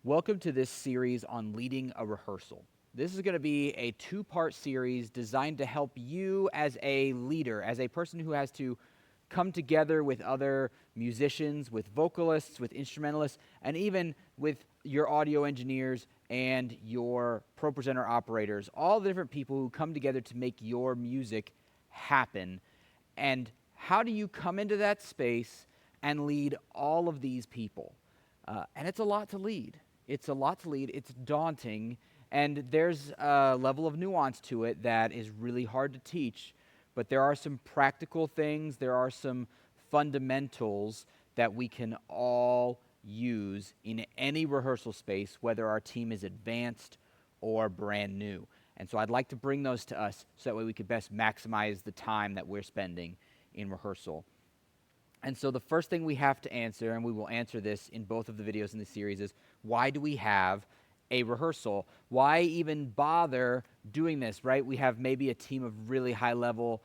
Welcome to this series on leading a rehearsal. This is going to be a two-part series designed to help you as a leader, as a person who has to come together with other musicians, with vocalists, with instrumentalists, and even with your audio engineers and your pro presenter operators, all the different people who come together to make your music happen. And how do you come into that space and lead all of these people? And it's a lot to lead. It's a lot to lead. It's daunting. And there's a level of nuance to it that is really hard to teach. But there are some practical things. There are some fundamentals that we can all use in any rehearsal space, whether our team is advanced or brand new. And so I'd like to bring those to us so that way we could best maximize the time that we're spending in rehearsal. And so the first thing we have to answer, and we will answer this in both of the videos in the series, is why do we have a rehearsal? Why even bother doing this, right? We have maybe a team of really high-level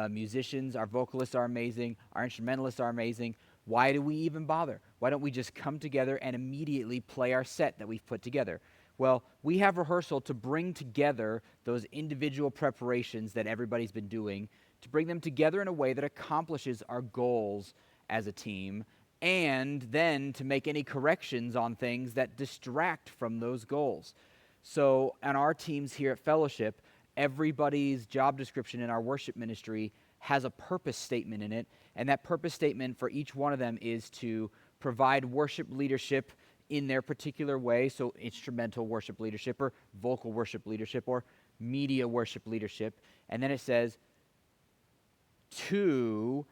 musicians. Our vocalists are amazing. Our instrumentalists are amazing. Why do we even bother? Why don't we just come together and immediately play our set that we've put together? Well, we have rehearsal to bring together those individual preparations that everybody's been doing, to bring them together in a way that accomplishes our goals as a team, and then to make any corrections on things that distract from those goals. So on our teams here at Fellowship, everybody's job description in our worship ministry has a purpose statement in it, and that purpose statement for each one of them is to provide worship leadership in their particular way, so instrumental worship leadership or vocal worship leadership or media worship leadership. And then it says, to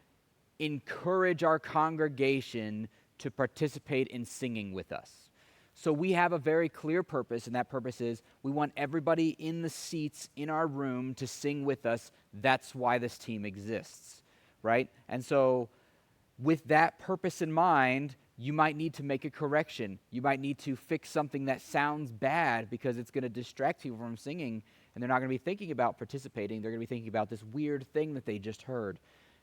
encourage our congregation to participate in singing with us. So we have a very clear purpose, and that purpose is we want everybody in the seats in our room to sing with us. That's why this team exists, right? And so with that purpose in mind, you might need to make a correction. You might need to fix something that sounds bad because it's going to distract people from singing, and they're not going to be thinking about participating. They're going to be thinking about this weird thing that they just heard.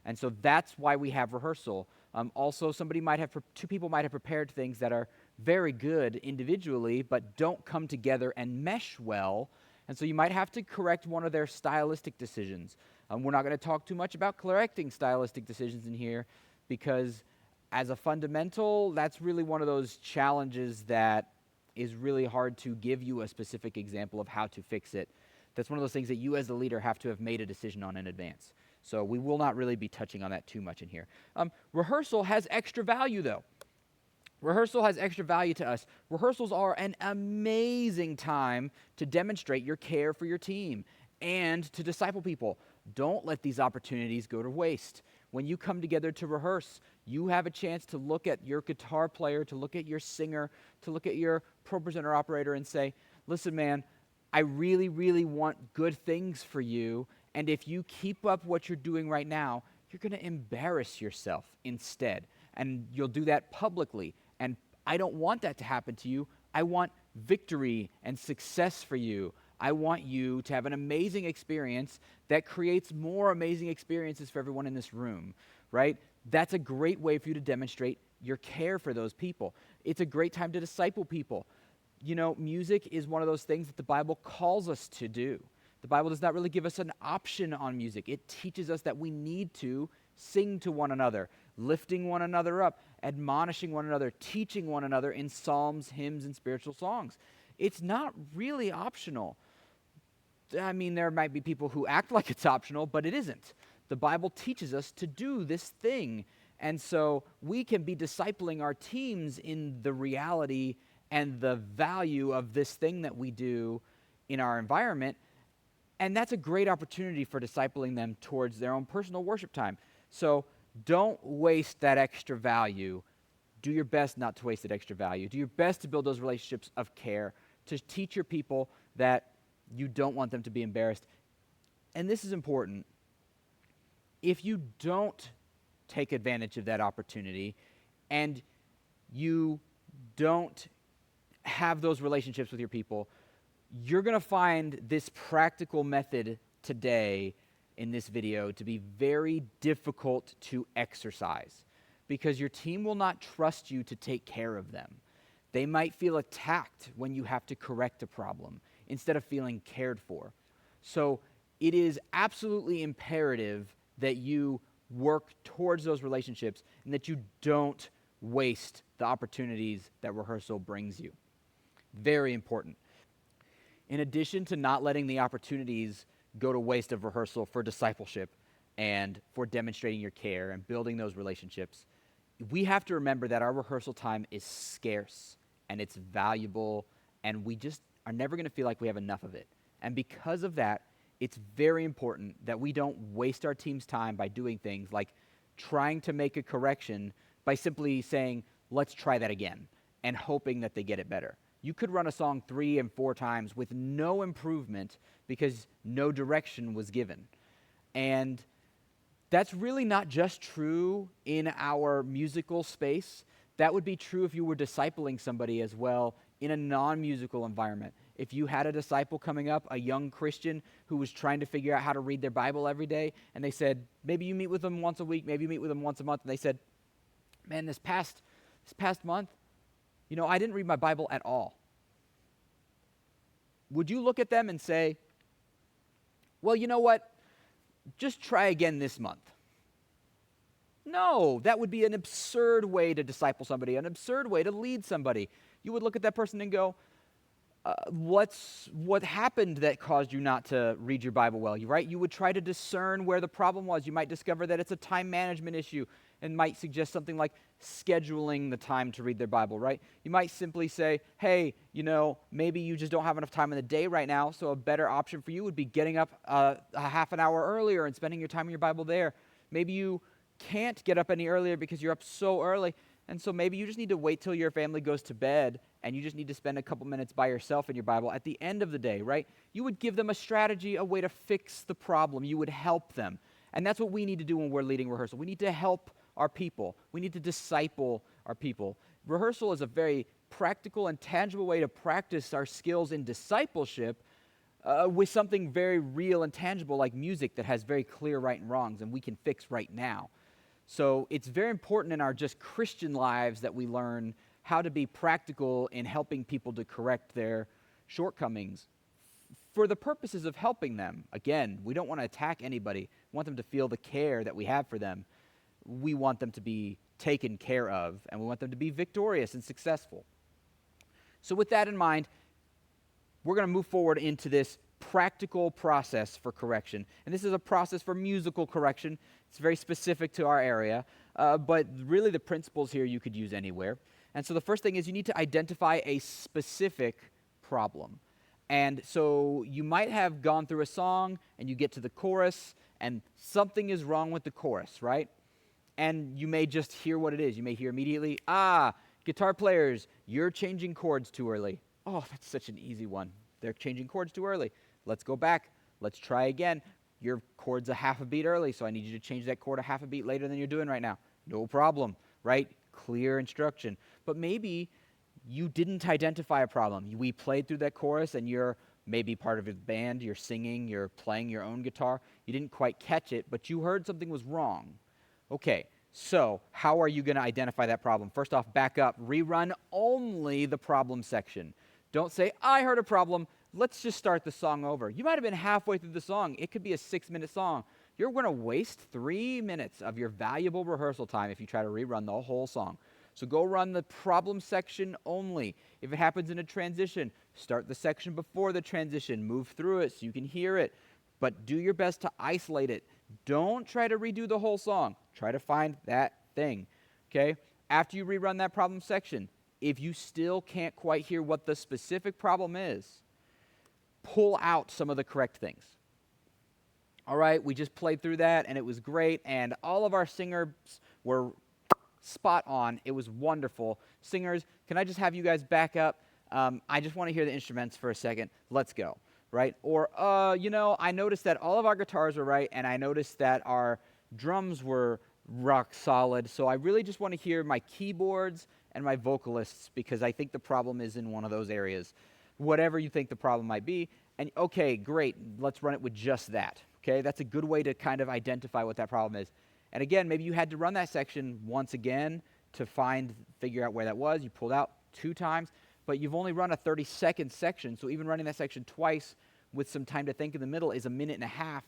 And so that's why we have rehearsal. Also, two people might have prepared things that are very good individually, but don't come together and mesh well. And so you might have to correct one of their stylistic decisions. We're not going to talk too much about correcting stylistic decisions in here because as a fundamental, that's really one of those challenges that is really hard to give you a specific example of how to fix it. That's one of those things that you as the leader have to have made a decision on in advance. So we will not really be touching on that too much in here. Rehearsal has extra value, though. Rehearsal has extra value to us. Rehearsals are an amazing time to demonstrate your care for your team and to disciple people. Don't let these opportunities go to waste. When you come together to rehearse, you have a chance to look at your guitar player, to look at your singer, to look at your pro presenter operator and say, listen, man, I really, really want good things for you, and if you keep up what you're doing right now, you're going to embarrass yourself instead, and you'll do that publicly, and I don't want that to happen to you. I want victory and success for you. I want you to have an amazing experience that creates more amazing experiences for everyone in this room, right? That's a great way for you to demonstrate your care for those people. It's a great time to disciple people. You know, music is one of those things that the Bible calls us to do. The Bible does not really give us an option on music. It teaches us that we need to sing to one another, lifting one another up, admonishing one another, teaching one another in psalms, hymns, and spiritual songs. It's not really optional. I mean, there might be people who act like it's optional, but it isn't. The Bible teaches us to do this thing. And so we can be discipling our teams in the reality and the value of this thing that we do in our environment. And that's a great opportunity for discipling them towards their own personal worship time. So don't waste that extra value. Do your best not to waste that extra value. Do your best to build those relationships of care, to teach your people that you don't want them to be embarrassed. And this is important. If you don't take advantage of that opportunity and you don't have those relationships with your people, you're going to find this practical method today in this video to be very difficult to exercise because your team will not trust you to take care of them. They might feel attacked when you have to correct a problem instead of feeling cared for. So it is absolutely imperative that you work towards those relationships and that you don't waste the opportunities that rehearsal brings you. Very important. In addition to not letting the opportunities go to waste of rehearsal for discipleship and for demonstrating your care and building those relationships, we have to remember that our rehearsal time is scarce and it's valuable, and we just are never going to feel like we have enough of it. And because of that, it's very important that we don't waste our team's time by doing things like trying to make a correction by simply saying, let's try that again, and hoping that they get it better. You could run a song 3 and 4 times with no improvement because no direction was given. And that's really not just true in our musical space. That would be true if you were discipling somebody as well in a non-musical environment. If you had a disciple coming up, a young Christian who was trying to figure out how to read their Bible every day, and they said, maybe you meet with them once a week, maybe you meet with them once a month, and they said, man, this past month, I didn't read my Bible at all. Would you look at them and say, well, you know what? Just try again this month? No, that would be an absurd way to disciple somebody, an absurd way to lead somebody. You would look at that person and go, what happened that caused you not to read your Bible well? Right? You would try to discern where the problem was. You might discover that it's a time management issue and might suggest something like scheduling the time to read their Bible, right? You might simply say, hey, maybe you just don't have enough time in the day right now, so a better option for you would be getting up a half an hour earlier and spending your time in your Bible there. Maybe you can't get up any earlier because you're up so early, and so maybe you just need to wait till your family goes to bed and you just need to spend a couple minutes by yourself in your Bible at the end of the day, right? You would give them a strategy, a way to fix the problem. You would help them. And that's what we need to do when we're leading rehearsal. We need to help our people. We need to disciple our people. Rehearsal is a very practical and tangible way to practice our skills in discipleship with something very real and tangible like music that has very clear right and wrongs and we can fix right now. So it's very important in our just Christian lives that we learn how to be practical in helping people to correct their shortcomings for the purposes of helping them. Again, we don't want to attack anybody. We want them to feel the care that we have for them. We want them to be taken care of, and we want them to be victorious and successful. So with that in mind, we're going to move forward into this practical process for correction. And this is a process for musical correction. It's very specific to our area, but really the principles here you could use anywhere. And so the first thing is you need to identify a specific problem. And so you might have gone through a song and you get to the chorus and something is wrong with the chorus, right? And you may just hear what it is. You may hear immediately, guitar players, you're changing chords too early. Oh, that's such an easy one. They're changing chords too early. Let's go back. Let's try again. Your chord's a half a beat early, so I need you to change that chord a half a beat later than you're doing right now. No problem, right? Clear instruction. But maybe you didn't identify a problem. We played through that chorus and you're maybe part of a band, you're singing, you're playing your own guitar. You didn't quite catch it, but you heard something was wrong. Okay, so how are you going to identify that problem? First off, back up. Rerun only the problem section. Don't say, I heard a problem. Let's just start the song over. You might have been halfway through the song. It could be a 6-minute song. You're going to waste 3 minutes of your valuable rehearsal time if you try to rerun the whole song. So go run the problem section only. If it happens in a transition, start the section before the transition. Move through it so you can hear it. But do your best to isolate it. Don't try to redo the whole song. Try to find that thing, okay? After you rerun that problem section, if you still can't quite hear what the specific problem is, pull out some of the correct things. All right, we just played through that, and it was great, and all of our singers were spot on. It was wonderful. Singers, can I just have you guys back up? I just want to hear the instruments for a second. Let's go, right? Or, I noticed that all of our guitars were right, and I noticed that our drums were rock solid, so I really just want to hear my keyboards and my vocalists because I think the problem is in one of those areas. Whatever you think the problem might be, and okay, great, let's run it with just that, okay? That's a good way to kind of identify what that problem is. And again, maybe you had to run that section once again to figure out where that was. You pulled out, 2 times, but you've only run a 30-second section, so even running that section twice with some time to think in the middle is a minute and a half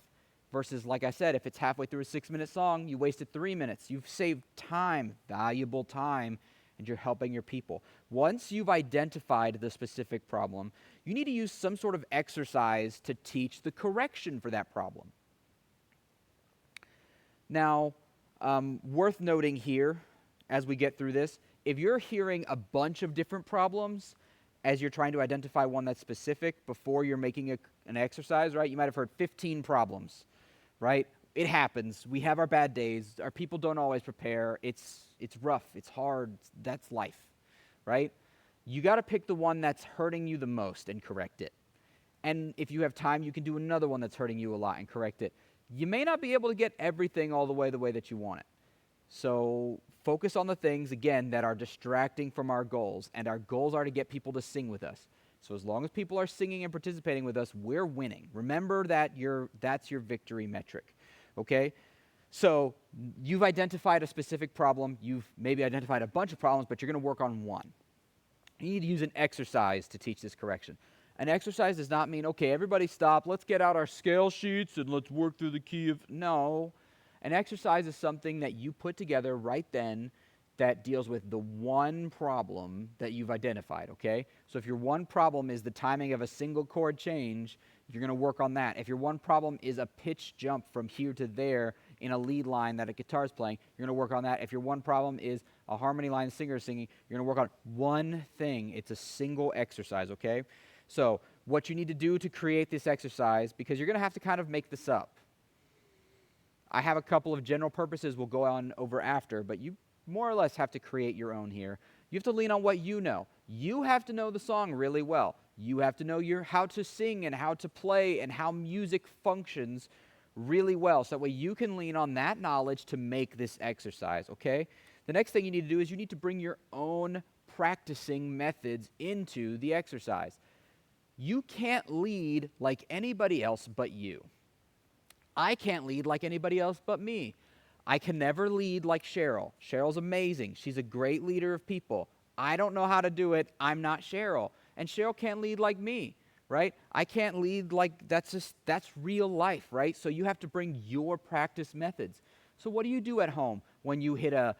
versus, like I said, if it's halfway through a 6-minute song, you wasted 3 minutes. You've saved time, valuable time, and you're helping your people. Once you've identified the specific problem, you need to use some sort of exercise to teach the correction for that problem. Now, worth noting here, as we get through this, if you're hearing a bunch of different problems as you're trying to identify one that's specific before you're making an exercise, right? You might have heard 15 problems, right? It happens. We have our bad days. Our people don't always prepare. It's rough. It's hard. That's life, right? You got to pick the one that's hurting you the most and correct it. And if you have time, you can do another one that's hurting you a lot and correct it. You may not be able to get everything all the way that you want it. So focus on the things, again, that are distracting from our goals. And our goals are to get people to sing with us. So as long as people are singing and participating with us, we're winning. Remember that that's your victory metric, okay? So you've identified a specific problem. You've maybe identified a bunch of problems, but you're going to work on one. You need to use an exercise to teach this correction. An exercise does not mean, okay, everybody stop, let's get out our scale sheets and let's work through the key of... No. An exercise is something that you put together right then that deals with the one problem that you've identified, okay? So if your one problem is the timing of a single chord change, you're going to work on that. If your one problem is a pitch jump from here to there in a lead line that a guitar is playing, you're going to work on that. If your one problem is a harmony line singer is singing, you're going to work on one thing. It's a single exercise, okay? So what you need to do to create this exercise, because you're going to have to kind of make this up. I have a couple of general purposes we'll go on over after, but you more or less have to create your own here. You have to lean on what you know. You have to know the song really well. You have to know how to sing and how to play and how music functions really well. So that way you can lean on that knowledge to make this exercise, okay? The next thing you need to do is you need to bring your own practicing methods into the exercise. You can't lead like anybody else but you. I can't lead like anybody else but me. I can never lead like Cheryl. Cheryl's amazing. She's a great leader of people. I don't know how to do it. I'm not Cheryl. And Cheryl can't lead like me, right? I can't lead like, that's real life, right? So you have to bring your practice methods. So what do you do at home when you hit a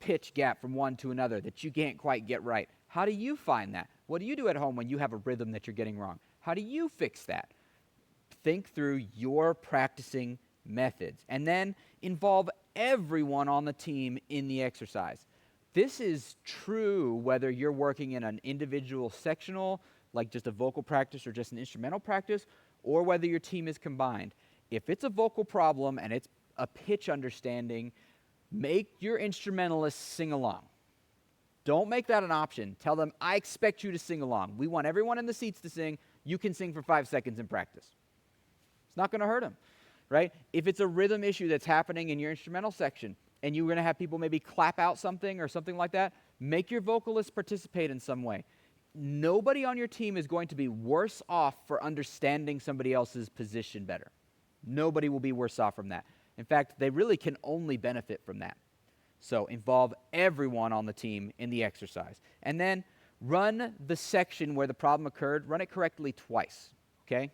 pitch gap from one to another that you can't quite get right? How do you find that? What do you do at home when you have a rhythm that you're getting wrong? How do you fix that? Think through your practicing methods and then involve everyone on the team in the exercise. This is true whether you're working in an individual sectional, like just a vocal practice or just an instrumental practice, or whether your team is combined. If it's a vocal problem and it's a pitch understanding, make your instrumentalists sing along. Don't make that an option. Tell them, I expect you to sing along. We want everyone in the seats to sing. You can sing for 5 seconds in practice. It's not going to hurt them, right? If it's a rhythm issue that's happening in your instrumental section and you're going to have people maybe clap out something or something like that, make your vocalists participate in some way. Nobody on your team is going to be worse off for understanding somebody else's position better. Nobody will be worse off from that. In fact, they really can only benefit from that. So involve everyone on the team in the exercise. And then run the section where the problem occurred, run it correctly twice, okay?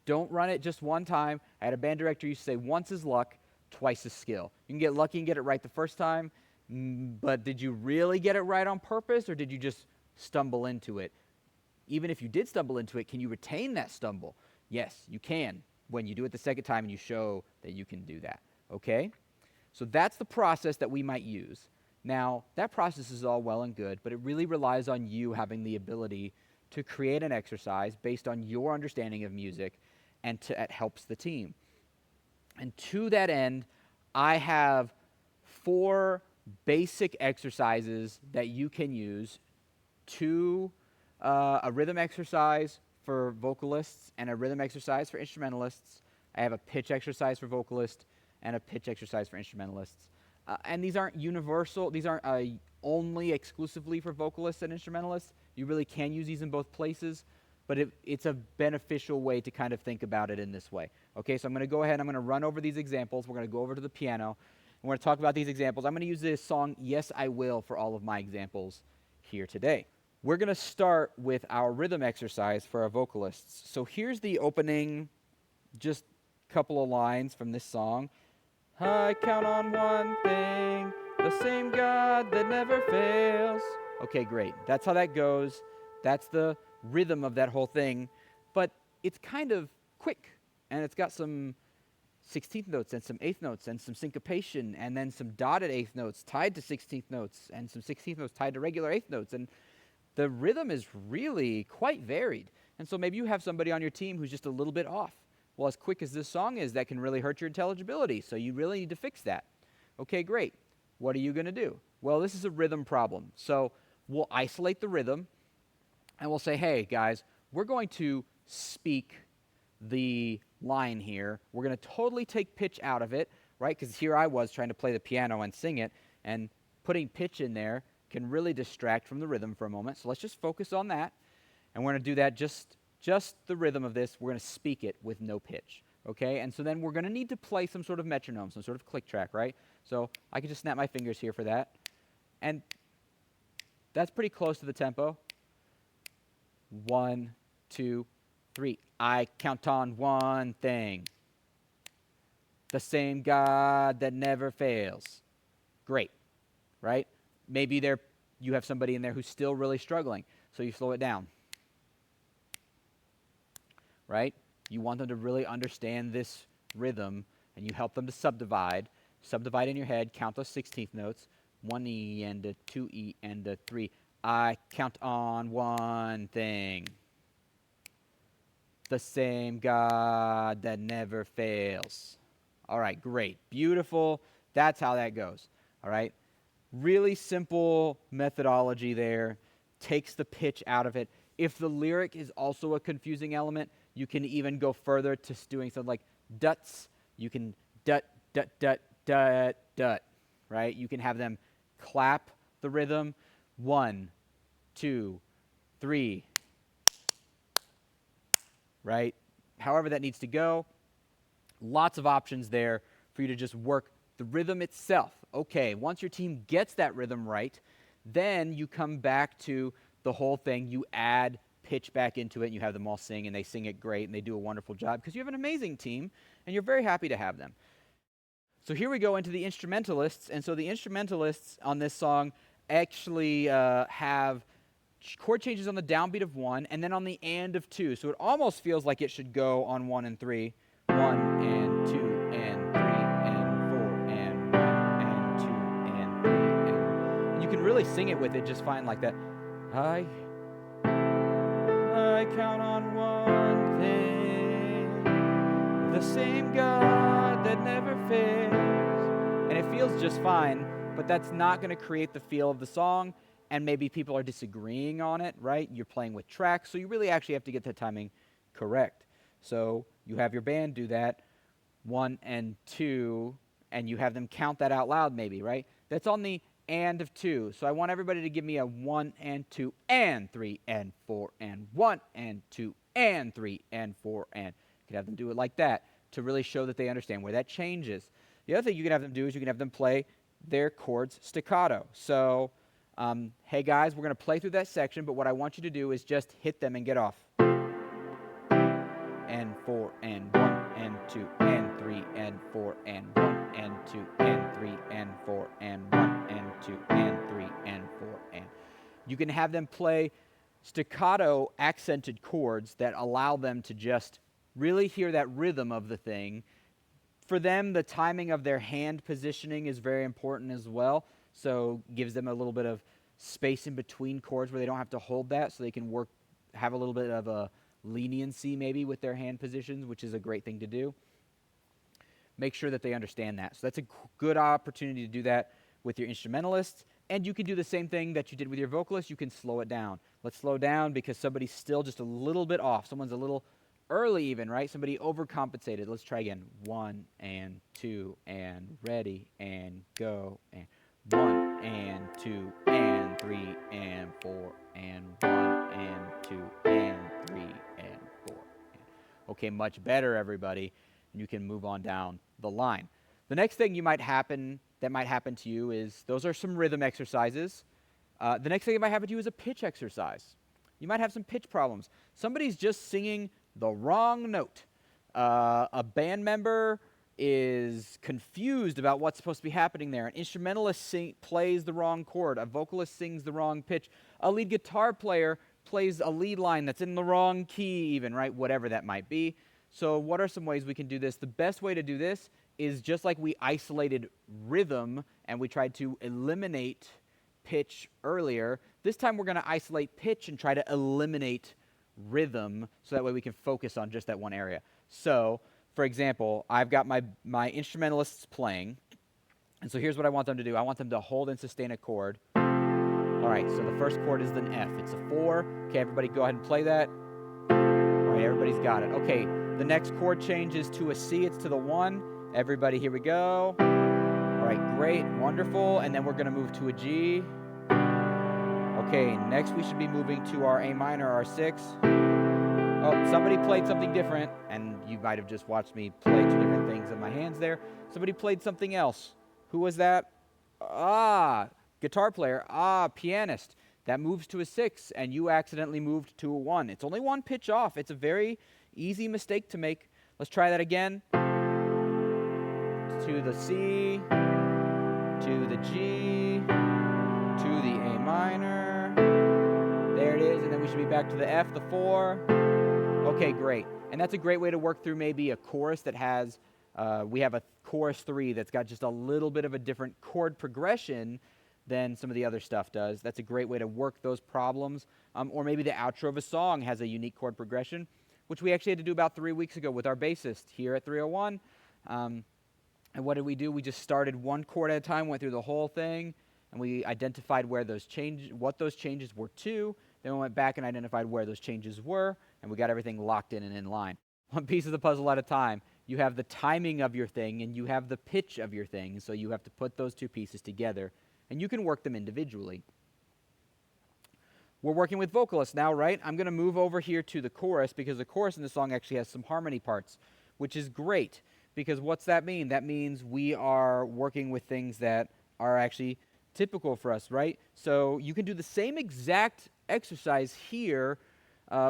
Don't run it just one time. I had a band director used to say, once is luck, twice is skill. You can get lucky and get it right the first time, but did you really get it right on purpose, or did you just stumble into it? Even if you did stumble into it, can you retain that stumble? Yes, you can when you do it the second time and you show that you can do that, okay? So that's the process that we might use. Now, that process is all well and good, but it really relies on you having the ability to create an exercise based on your understanding of music, and it helps the team. And to that end, I have 4 basic exercises that you can use: a rhythm exercise for vocalists and a rhythm exercise for instrumentalists. I have a pitch exercise for vocalists and a pitch exercise for instrumentalists. And these aren't universal. These aren't only exclusively for vocalists and instrumentalists. You really can use these in both places, but it's a beneficial way to kind of think about it in this way. Okay, so I'm going to go ahead and I'm going to run over these examples. We're going to go over to the piano, and we're going to talk about these examples. I'm going to use this song, Yes, I Will, for all of my examples here today. We're going to start with our rhythm exercise for our vocalists. So here's the opening, just a couple of lines from this song. I count on one thing, the same God that never fails. Okay, great. That's how that goes. That's the rhythm of that whole thing. But it's kind of quick, and it's got some 16th notes and some 8th notes and some syncopation and then some dotted 8th notes tied to 16th notes and some 16th notes tied to regular 8th notes. And the rhythm is really quite varied. And so maybe you have somebody on your team who's just a little bit off. Well, as quick as this song is, that can really hurt your intelligibility. So you really need to fix that. Okay, great. What are you going to do? Well, this is a rhythm problem. So we'll isolate the rhythm and we'll say, hey, guys, we're going to speak the line here. We're going to totally take pitch out of it, right? Because here I was trying to play the piano and sing it, and putting pitch in there can really distract from the rhythm for a moment. So let's just focus on that. And we're going to do that just the rhythm of this. We're going to speak it with no pitch, okay? And so then we're going to need to play some sort of metronome, some sort of click track, right? So I can just snap my fingers here for that. And that's pretty close to the tempo. 1, 2, 3. I count on one thing, the same God that never fails. Great, right? Maybe you have somebody in there who's still really struggling, so you slow it down, right? You want them to really understand this rhythm, and you help them to subdivide in your head, count those 16th notes, 1E and a 2E and a 3. I count on one thing, the same God that never fails. All right, great, beautiful. That's how that goes, all right? Really simple methodology there, takes the pitch out of it. If the lyric is also a confusing element, you can even go further to doing something like duts. You can dut, dut, dut, dut, dut, right? You can have them clap the rhythm. 1, 2, 3, right? However that needs to go. Lots of options there for you to just work the rhythm itself. Okay, once your team gets that rhythm right, then you come back to the whole thing. You add pitch back into it, and you have them all sing, and they sing it great, and they do a wonderful job because you have an amazing team, and you're very happy to have them. So here we go into the instrumentalists, and so the instrumentalists on this song actually have chord changes on the downbeat of 1, and then on the and of 2. So it almost feels like it should go on 1 and 3. 1 and 2 and 3 and 4 and 1 and 2 and 3 and you can really sing it with it just fine like that. I count on one thing, the same God that never fails. And it feels just fine, but that's not going to create the feel of the song, and maybe people are disagreeing on it, right? You're playing with tracks, so you really actually have to get the timing correct. So you have your band do that, 1 and 2, and you have them count that out loud maybe, right? That's on the and of 2. So I want everybody to give me a 1 and 2 and 3 and 4 and 1 and 2 and 3 and 4 and. You can have them do it like that to really show that they understand where that changes. The other thing you can have them do is you can have them play their chords staccato. So, hey guys, we're going to play through that section, but what I want you to do is just hit them and get off. And 4 and 1 and 2 and 3 and 4 and 1 and 2 and 3 and 4 and 1 and 2 and 3 and 4 and. You can have them play staccato accented chords that allow them to just really hear that rhythm of the thing. For them, the timing of their hand positioning is very important as well, so gives them a little bit of space in between chords where they don't have to hold that, so they can have a little bit of a leniency maybe with their hand positions, which is a great thing to do. Make sure that they understand that. So that's a good opportunity to do that with your instrumentalists, and you can do the same thing that you did with your vocalists. You can slow it down. Let's slow down because somebody's still just a little bit off. Someone's a little early even, right? Somebody overcompensated. Let's try again. 1 and 2 and ready and go and 1 and 2 and 3 and 4 and 1 and 2 and 3 and 4. Okay, much better, everybody. And you can move on down the line. The next thing that might happen to you is those are some rhythm exercises. The next thing I might have you is a pitch exercise. You might have some pitch problems. Somebody's just singing the wrong note. A band member is confused about what's supposed to be happening there. An instrumentalist plays the wrong chord. A vocalist sings the wrong pitch. A lead guitar player plays a lead line that's in the wrong key even, right? Whatever that might be. So what are some ways we can do this? The best way to do this is just like we isolated rhythm and we tried to eliminate pitch earlier. This time we're going to isolate pitch and try to eliminate rhythm so that way we can focus on just that one area. So, for example, I've got my instrumentalists playing, and so here's what I want them to do. I want them to hold and sustain a chord. All right, so the first chord is an F. It's a 4. Okay, everybody go ahead and play that. All right, everybody's got it. Okay, the next chord changes to a C. It's to the 1. Everybody, here we go. All right, great, wonderful. And then we're going to move to a G. Okay, next we should be moving to our A minor, our 6. Oh, somebody played something different, and you might have just watched me play 2 different things in my hands there. Somebody played something else. Who was that? Guitar player. Pianist. That moves to a 6, and you accidentally moved to a 1. It's only 1 pitch off. It's a very easy mistake to make. Let's try that again. To the C, to the G, to the A minor. There it is, and then we should be back to the F, the 4. Okay, great. And that's a great way to work through maybe a chorus that has, we have a chorus 3 that's got just a little bit of a different chord progression than some of the other stuff does. That's a great way to work those problems. Or maybe the outro of a song has a unique chord progression, which we actually had to do about 3 weeks ago with our bassist here at 301. And what did we do? We just started 1 chord at a time, went through the whole thing, and we identified where those what those changes were to. Then we went back and identified where those changes were, and we got everything locked in and in line. 1 piece of the puzzle at a time. You have the timing of your thing, and you have the pitch of your thing, so you have to put those 2 pieces together, and you can work them individually. We're working with vocalists now, right? I'm going to move over here to the chorus, because the chorus in the song actually has some harmony parts, which is great, because what's that mean? That means we are working with things that are actually typical for us, right? So you can do the same exact exercise here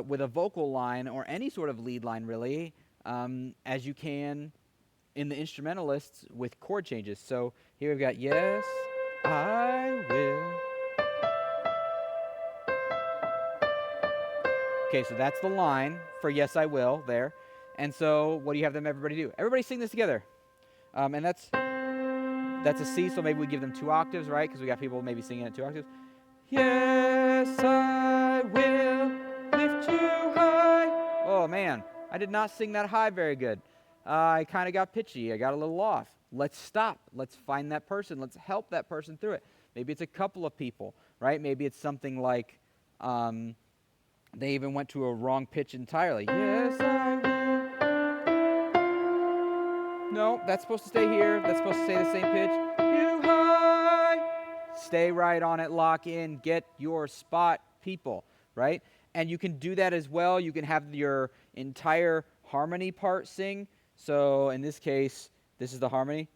with a vocal line or any sort of lead line, really, as you can in the instrumentalists with chord changes. So here we've got, yes, I will. Okay, so that's the line for yes, I will there. And so what do you have them everybody do? Everybody sing this together. And that's a C, so maybe we give them 2 octaves, right? Because we got people maybe singing at 2 octaves. Yes, I will lift you high. Oh, man, I did not sing that high very good. I kind of got pitchy. I got a little off. Let's stop. Let's find that person. Let's help that person through it. Maybe it's a couple of people, right? Maybe it's something like they even went to a wrong pitch entirely. Yes, I will. No, that's supposed to stay here. That's supposed to stay the same pitch. You high. Stay right on it. Lock in. Get your spot, people, right? And you can do that as well. You can have your entire harmony part sing. So in this case, this is the harmony.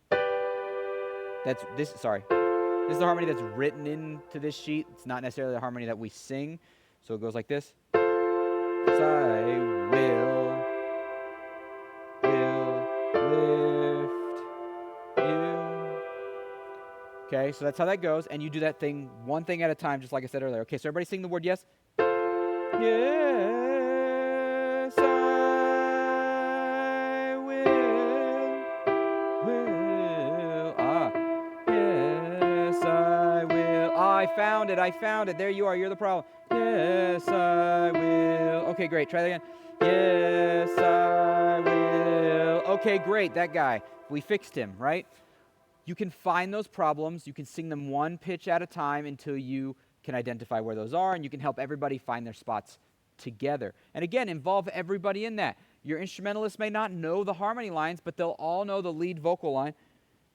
This is the harmony that's written into this sheet. It's not necessarily the harmony that we sing. So it goes like this. Yes, I will lift you. Okay, so that's how that goes. And you do that thing, one thing at a time, just like I said earlier. Okay, so everybody sing the word yes. Yes, I will. Yes, I will. I found it. There you are. You're the problem. Yes, I will. Okay, great. Try that again. Yes, I will. Okay, great. That guy. We fixed him, right? You can find those problems. You can sing them 1 pitch at a time until you can identify where those are, and you can help everybody find their spots together. And again, involve everybody in that. Your instrumentalists may not know the harmony lines, but they'll all know the lead vocal line,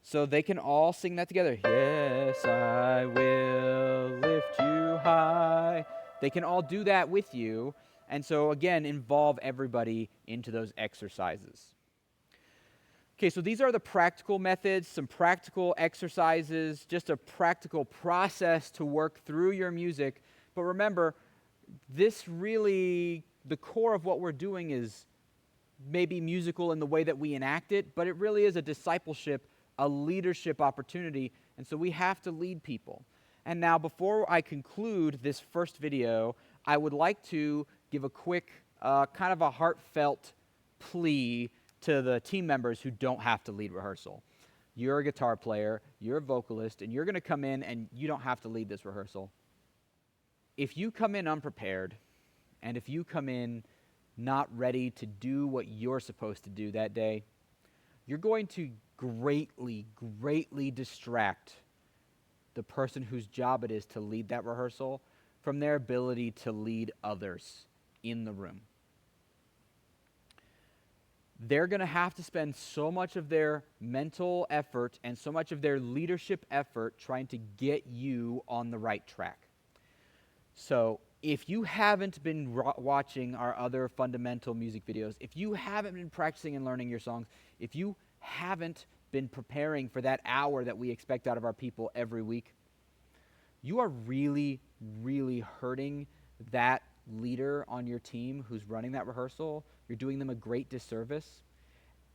so they can all sing that together. Yes, I will lift you high. They can all do that with you, and so again, involve everybody into those exercises. Okay, so these are the practical methods, some practical exercises, just a practical process to work through your music. But remember, this really, the core of what we're doing is maybe musical in the way that we enact it, but it really is a discipleship, a leadership opportunity, and so we have to lead people. And now, before I conclude this first video, I would like to give a quick, kind of a heartfelt plea to the team members who don't have to lead rehearsal. You're a guitar player, you're a vocalist, and you're going to come in and you don't have to lead this rehearsal. If you come in unprepared, and if you come in not ready to do what you're supposed to do that day, you're going to greatly, greatly distract the person whose job it is to lead that rehearsal from their ability to lead others in the room. They're going to have to spend so much of their mental effort and so much of their leadership effort trying to get you on the right track. So if you haven't been watching our other fundamental music videos, if you haven't been practicing and learning your songs, if you haven't been preparing for that hour that we expect out of our people every week, you are really, really hurting that leader on your team who's running that rehearsal. You're doing them a great disservice.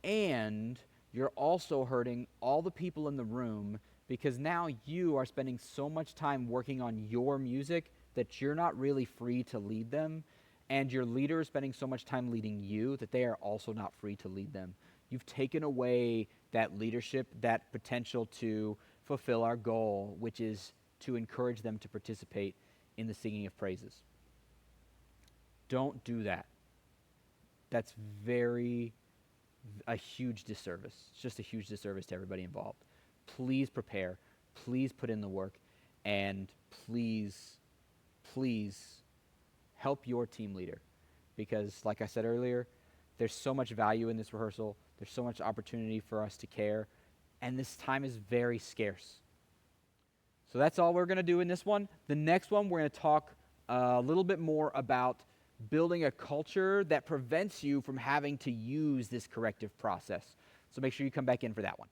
And you're also hurting all the people in the room because now you are spending so much time working on your music that you're not really free to lead them. And your leader is spending so much time leading you that they are also not free to lead them. You've taken away that leadership, that potential to fulfill our goal, which is to encourage them to participate in the singing of praises. Don't do that. That's a huge disservice. It's just a huge disservice to everybody involved. Please prepare. Please put in the work. And please, please help your team leader. Because, like I said earlier, there's so much value in this rehearsal. There's so much opportunity for us to care. And this time is very scarce. So that's all we're going to do in this one. The next one, we're going to talk a little bit more about building a culture that prevents you from having to use this corrective process. So make sure you come back in for that one.